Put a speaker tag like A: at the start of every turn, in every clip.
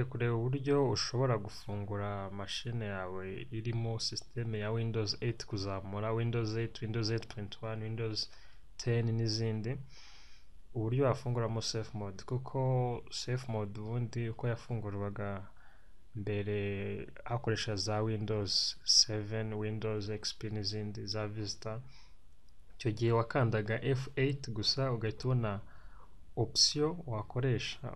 A: kureba uburyo ushobora gufungura mashine yawe irimo systeme ya Windows 8 kuzamura, Windows 8, Windows 8.1, Windows 10 n'izindi, uburyo wafunguramo SafeMode, kuko SafeMode ubundi uko yafungurwaga mbere hakoresha za Windows 7, Windows XP n'izindi za Vista, icyo gihe wakandaga F8 gusa ugahita ubona option wakoresha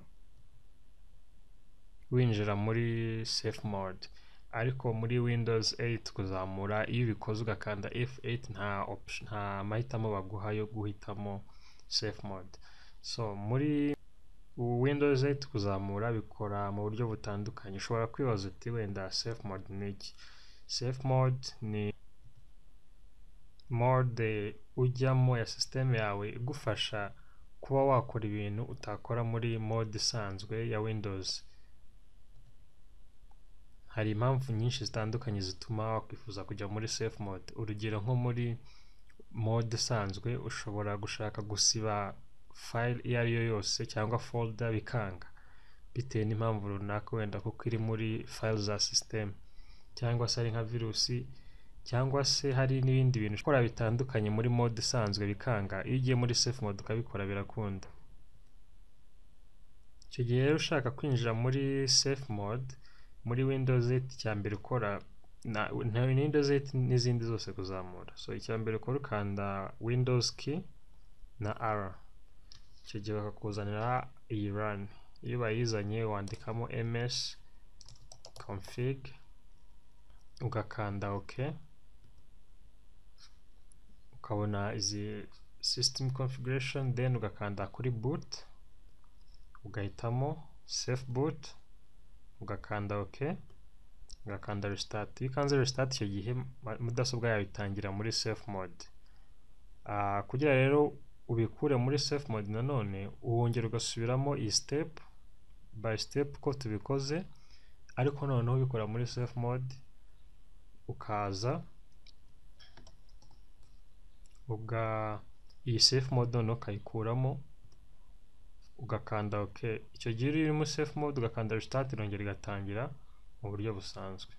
A: winjira muri SafeMode, ariko muri Windows 8 kuzamura iyo ubikoze ugakanda F8 nta mahitamo baguha yo guhitamo SafeMode. So muri Windows 8 kuzamura bikora mu buryo butandukanye. Ushobora kwibaza uti wenda SafeMode ni iki? SafeMode ni mode ujyamo ya system yawe igufasha kuba wakora ibintu utakora muri mode isanzwe ya Windows. Hari impamvu nyinshi zitandukanye zituma wakwifuza kujya muri SafeMode. Urugero nko muri mode isanzwe ushobora gushaka gusiba file iyo ari yo yose cyangwa folder bikanga, bitewe n'impamvu runaka, wenda kuko iri muri file za system, cyangwa se ari nka virusi, cyangwa se hari n'ibindi bintu ukora bitandukanye muri mode isanzwe bikanga. Iyo ugiye muri SafeMode ukabikora birakunda. Icyo gihe rero ushaka kwinjira muri SafeMode muri Windows 8, icyambere ukora na Windows 8 n'izindi zose kuzamura. So icyambere ukora ukanda Windows key na R, icyo gihe bakakuzanira iyi run. Iyo bayizanye wandikamo ms config ugakanda OK, ukabona izi system configuration, then ugakanda kuri boot ugahitamo safe boot, ugakanda OK, ugakanda restart. Iyo ukanze restart icyo gihe mudasobwa yawe itangira muri SafeMode. Kugira rero ubikure muri SafeMode nanone uwongera ugasubiramo iyi step by step ko tubikoze, ariko noneho ubikora muri SafeMode, ukaza iyi SafeMode noneho ukayikuramo ugakanda OK. Icyo gihe uri muri SafeMode ugakanda restart irongera igatangira mu buryo busanzwe.